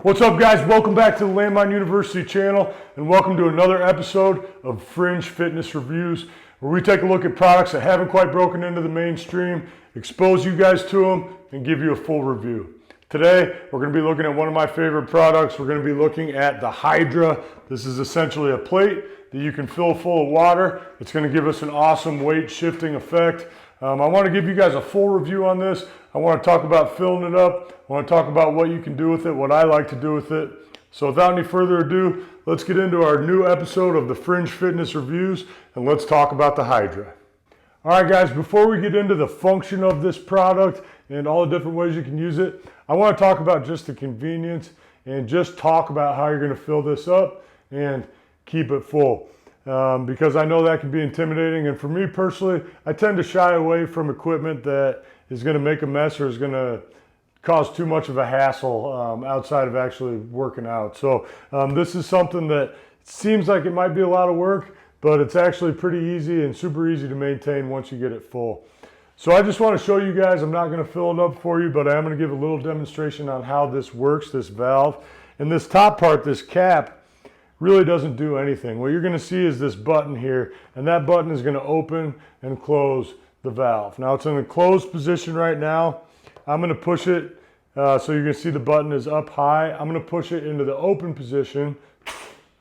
What's up, guys? Welcome back to the Landmine University channel, and welcome to another episode of Fringe Fitness Reviews, where we take a look at products that haven't quite broken into the mainstream, expose you guys to them, and give you a full review. Today, we're going to be looking at one of my favorite products. We're going to be looking at the Hydra. This is essentially a plate that you can fill full of water. It's going to give us an awesome weight shifting effect. I want to give you guys a full review on this. I want to talk about filling it up. I want to talk about what you can do with it, what I like to do with it. So without any further ado, let's get into our new episode of the Fringe Fitness Reviews, and let's talk about the Hydra. All right, guys, before we get into the function of this product and all the different ways you can use it, I want to talk about just the convenience and just talk about how you're going to fill this up and keep it full. Because I know that can be intimidating, and for me personally, I tend to shy away from equipment that is going to make a mess or is going to cause too much of a hassle outside of actually working out. So this is something that seems like it might be a lot of work, but it's actually pretty easy and super easy to maintain once you get it full. So I just want to show you guys, I'm not going to fill it up for you, but I am going to give a little demonstration on how this works, this valve. And this top part, this cap, really doesn't do anything. What you're going to see is this button here, and that button is going to open and close the valve. Now it's in a closed position right now. I'm going to push it so you're going to see the button is up high. I'm going to push it into the open position.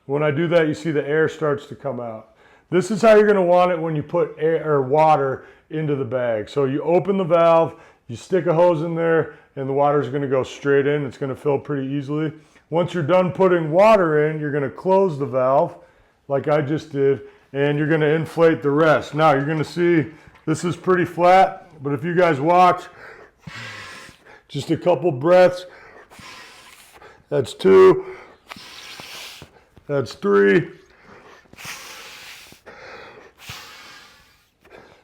When I do that, you see the air starts to come out. This is how you're going to want it when you put air or water into the bag. So you open the valve, you stick a hose in there, and the water is going to go straight in. It's going to fill pretty easily. Once you're done putting water in, you're going to close the valve like I just did, and you're going to inflate the rest. Now you're going to see this is pretty flat, but if you guys watch, just a couple breaths, that's 2, that's 3.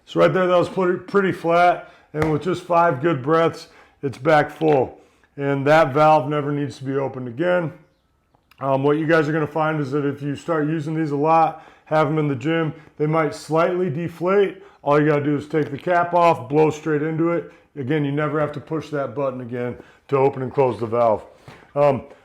So right there, that was pretty flat, and with just 5 good breaths, it's back full. And that valve never needs to be opened again. What you guys are going to find is that if you start using these a lot, have them in the gym, they might slightly deflate. All you got to do is take the cap off, blow straight into it. Again, you never have to push that button again to open and close the valve.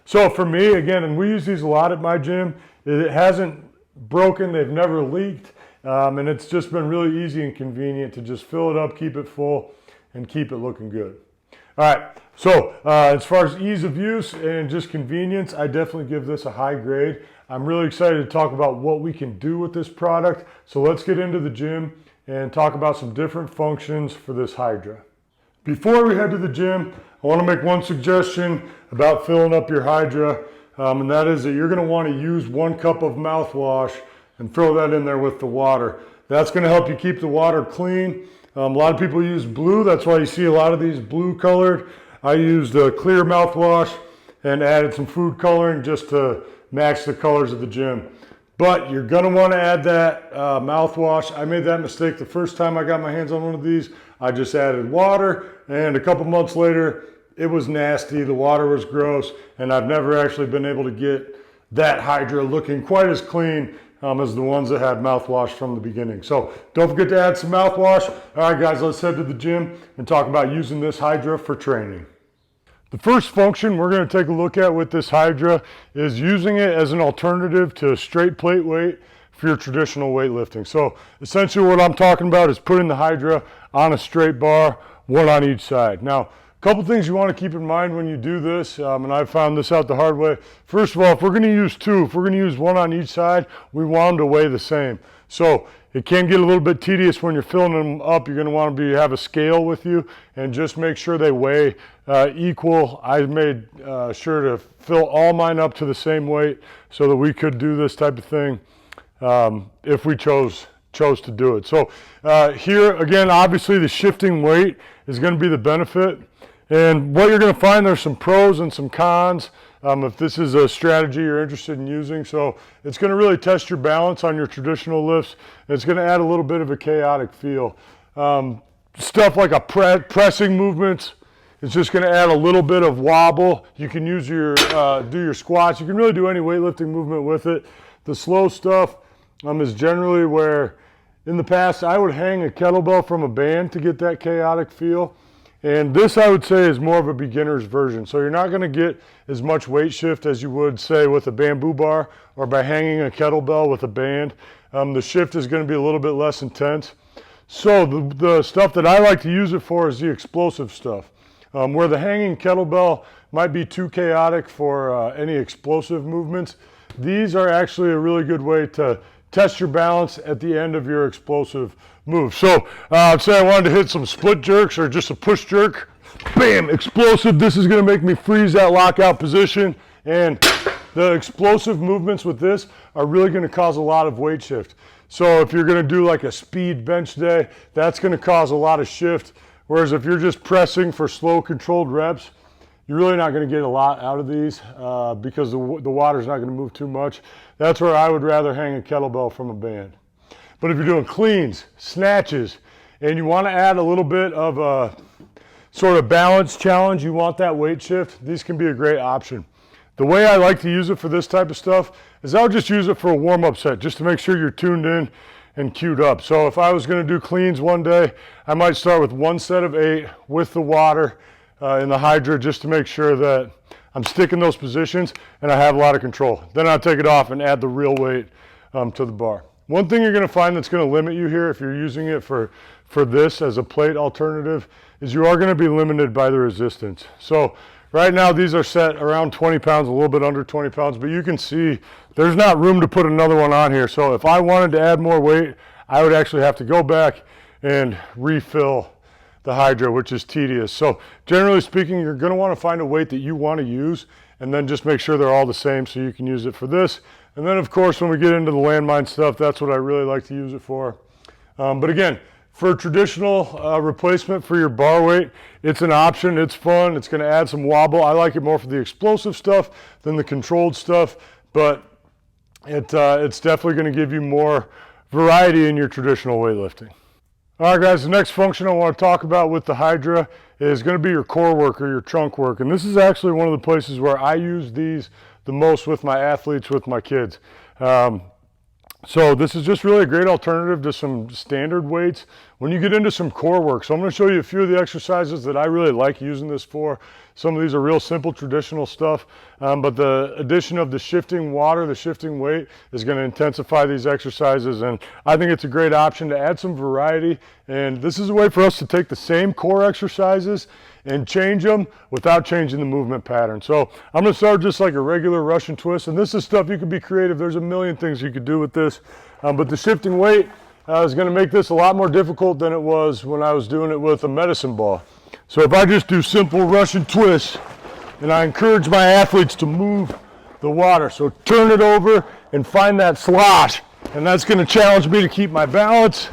So for me, again, and we use these a lot at my gym, it hasn't broken, they've never leaked, and it's just been really easy and convenient to just fill it up, keep it full, and keep it looking good. All right, so as far as ease of use and just convenience, I definitely give this a high grade. I'm really excited to talk about what we can do with this product. So let's get into the gym and talk about some different functions for this Hydra. Before we head to the gym, I want to make one suggestion about filling up your Hydra, and that is that you're going to want to use 1 cup of mouthwash and throw that in there with the water. That's going to help you keep the water clean. A lot of people use blue, that's why you see a lot of these blue colored. I used a clear mouthwash and added some food coloring just to match the colors of the gym. But you're gonna wanna add that mouthwash. I made that mistake the first time I got my hands on one of these. I just added water, and a couple months later, it was nasty, the water was gross, and I've never actually been able to get that Hydra looking quite as clean as the ones that had mouthwash from the beginning. So don't forget to add some mouthwash. All right, guys, let's head to the gym and talk about using this Hydra for training. The first function we're going to take a look at with this Hydra is using it as an alternative to straight plate weight for your traditional weightlifting. So essentially what I'm talking about is putting the Hydra on a straight bar, 1 on each side. Now, a couple things you want to keep in mind when you do this, and I found this out the hard way. First of all, if we're going to use 2, if we're going to use 1 on each side, we want them to weigh the same. So it can get a little bit tedious when you're filling them up. You're going to want to have a scale with you and just make sure they weigh equal. I made sure to fill all mine up to the same weight so that we could do this type of thing if we chose to do it. So here again, obviously the shifting weight is going to be the benefit. And what you're going to find, there's some pros and some cons if this is a strategy you're interested in using. So it's going to really test your balance on your traditional lifts. It's going to add a little bit of a chaotic feel. Stuff like pressing movements, it's just going to add a little bit of wobble. You can use do your squats. You can really do any weightlifting movement with it. The slow stuff is generally where, in the past, I would hang a kettlebell from a band to get that chaotic feel. And this, I would say, is more of a beginner's version. So you're not going to get as much weight shift as you would, say, with a bamboo bar or by hanging a kettlebell with a band. The shift is going to be a little bit less intense. So the stuff that I like to use it for is the explosive stuff. Where the hanging kettlebell might be too chaotic for any explosive movements, these are actually a really good way to test your balance at the end of your explosive move. So say I wanted to hit some split jerks or just a push jerk, bam, explosive. This is going to make me freeze that lockout position, and the explosive movements with this are really going to cause a lot of weight shift. So if you're going to do like a speed bench day, that's going to cause a lot of shift. Whereas if you're just pressing for slow controlled reps, you're really not going to get a lot out of these because the water's not going to move too much. That's where I would rather hang a kettlebell from a band. But if you're doing cleans, snatches, and you want to add a little bit of a sort of balance challenge, you want that weight shift, these can be a great option. The way I like to use it for this type of stuff is I'll just use it for a warm-up set just to make sure you're tuned in and queued up. So if I was going to do cleans one day, I might start with 1 set of 8 with the water in the Hydra just to make sure that I'm sticking those positions and I have a lot of control. Then I'll take it off and add the real weight to the bar. One thing you're going to find that's going to limit you here if you're using it for this as a plate alternative is you are going to be limited by the resistance. So right now these are set around 20 pounds, a little bit under 20 pounds, but you can see there's not room to put another one on here. So if I wanted to add more weight, I would actually have to go back and refill the Hydra, which is tedious. So generally speaking, you're going to want to find a weight that you want to use and then just make sure they're all the same so you can use it for this. And then of course, when we get into the landmine stuff, that's what I really like to use it for. But again, for traditional replacement for your bar weight, it's an option, it's fun, it's going to add some wobble. I like it more for the explosive stuff than the controlled stuff, but it's definitely going to give you more variety in your traditional weightlifting. All right guys, the next function I want to talk about with the Hydra is going to be your core work or your trunk work. And this is actually one of the places where I use these the most with my athletes, with my kids. So this is just really a great alternative to some standard weights when you get into some core work. So I'm going to show you a few of the exercises that I really like using this for. Some of these are real simple traditional stuff, but the addition of the shifting water, the shifting weight is going to intensify these exercises, and I think it's a great option to add some variety. And this is a way for us to take the same core exercises and change them without changing the movement pattern. So I'm going to start just like a regular Russian twist, and this is stuff you can be creative. There's a million things you could do with this, but the shifting weight is going to make this a lot more difficult than it was when I was doing it with a medicine ball. So if I just do simple Russian twists, and I encourage my athletes to move the water, so turn it over and find that slosh, and that's going to challenge me to keep my balance,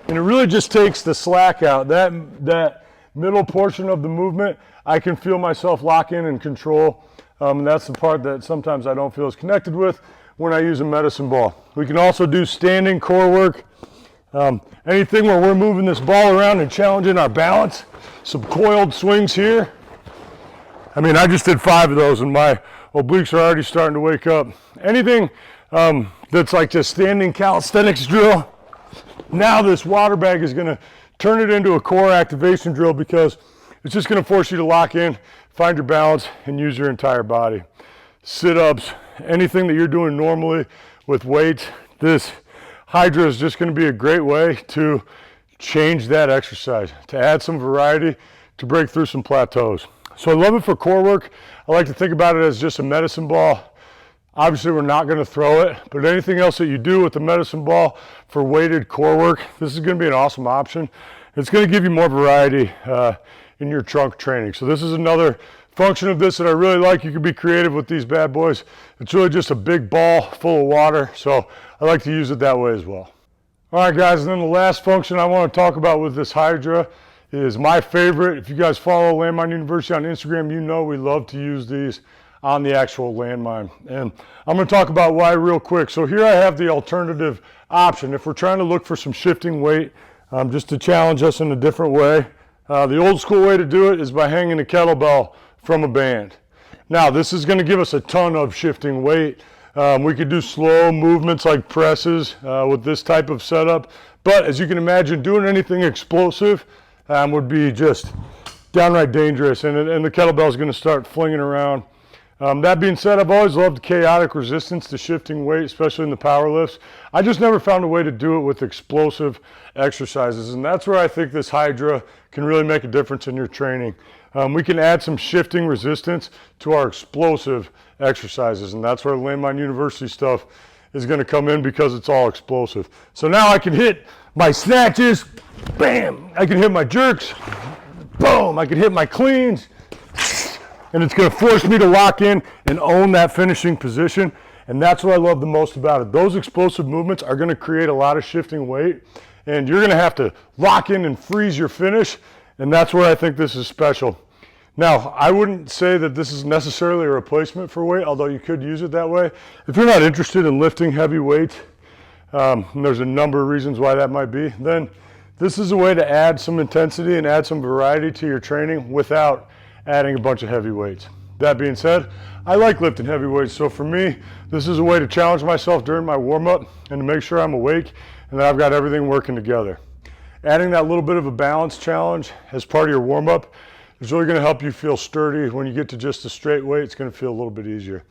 and it really just takes the slack out. That middle portion of the movement, I can feel myself lock in and control. And that's the part that sometimes I don't feel as connected with when I use a medicine ball. We can also do standing core work. Anything where we're moving this ball around and challenging our balance. Some coiled swings here. I mean, I just did 5 of those and my obliques are already starting to wake up. Anything that's like just standing calisthenics drill. Now this water bag is going to turn it into a core activation drill because it's just going to force you to lock in, find your balance, and use your entire body. Sit-ups, anything that you're doing normally with weights, this Hydra is just going to be a great way to change that exercise, to add some variety, to break through some plateaus. So I love it for core work. I like to think about it as just a medicine ball. Obviously, we're not going to throw it, but anything else that you do with the medicine ball for weighted core work, this is going to be an awesome option. It's going to give you more variety in your trunk training. So this is another function of this that I really like. You can be creative with these bad boys. It's really just a big ball full of water, so I like to use it that way as well. All right, guys, and then the last function I want to talk about with this Hydra is my favorite. If you guys follow Landmine University on Instagram, you know we love to use these on the actual landmine. And I'm going to talk about why real quick. So here I have the alternative option. If we're trying to look for some shifting weight, just to challenge us in a different way, the old school way to do it is by hanging a kettlebell from a band. Now, this is going to give us a ton of shifting weight. We could do slow movements like presses with this type of setup. But as you can imagine, doing anything explosive would be just downright dangerous, and the kettlebell is going to start flinging around. That being said, I've always loved chaotic resistance to shifting weight, especially in the power lifts. I just never found a way to do it with explosive exercises, and that's where I think this Hydra can really make a difference in your training. We can add some shifting resistance to our explosive exercises, and that's where Landmine University stuff is going to come in, because it's all explosive. So now I can hit my snatches, bam! I can hit my jerks, boom! I can hit my cleans, and it's going to force me to lock in and own that finishing position. And that's what I love the most about it. Those explosive movements are going to create a lot of shifting weight, and you're going to have to lock in and freeze your finish, and that's where I think this is special. Now, I wouldn't say that this is necessarily a replacement for weight, although you could use it that way. If you're not interested in lifting heavy weight, and there's a number of reasons why that might be, then this is a way to add some intensity and add some variety to your training without adding a bunch of heavy weights. That being said, I like lifting heavy weights, so for me, this is a way to challenge myself during my warm-up and to make sure I'm awake and that I've got everything working together. Adding that little bit of a balance challenge as part of your warm-up is really going to help you feel sturdy. When you get to just a straight weight, it's going to feel a little bit easier.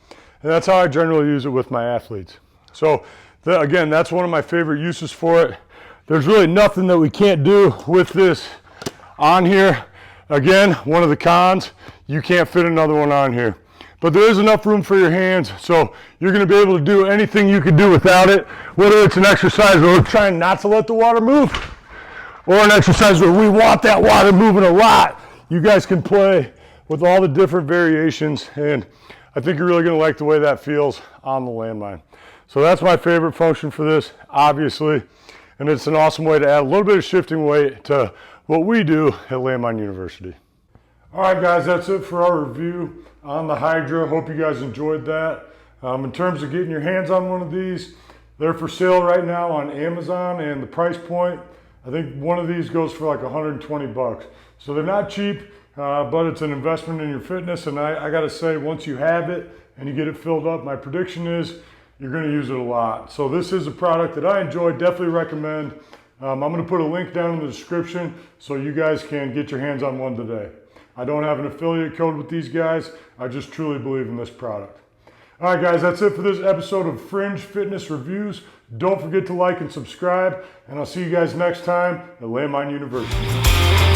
And that's how I generally use it with my athletes. So again, that's one of my favorite uses for it. There's really nothing that we can't do with this on here. Again, one of the cons, you can't fit another one on here. But there is enough room for your hands, so you're going to be able to do anything you could do without it, whether it's an exercise where we're trying not to let the water move, or an exercise where we want that water moving a lot. You guys can play with all the different variations, and I think you're really going to like the way that feels on the Landmine. So that's my favorite function for this, obviously, and it's an awesome way to add a little bit of shifting weight to what we do at Landmine University. All right, guys, that's it for our review on the Hydra. Hope you guys enjoyed that. In terms of getting your hands on one of these, they're for sale right now on Amazon, and the price point, I think one of these goes for like 120 bucks. So they're not cheap, but it's an investment in your fitness, and I gotta say, once you have it and you get it filled up, my prediction is you're gonna use it a lot. So this is a product that I enjoy, definitely recommend. I'm gonna put a link down in the description so you guys can get your hands on one today. I don't have an affiliate code with these guys. I just truly believe in this product. All right, guys, that's it for this episode of Fringe Fitness Reviews. Don't forget to like and subscribe, and I'll see you guys next time at Landmine University.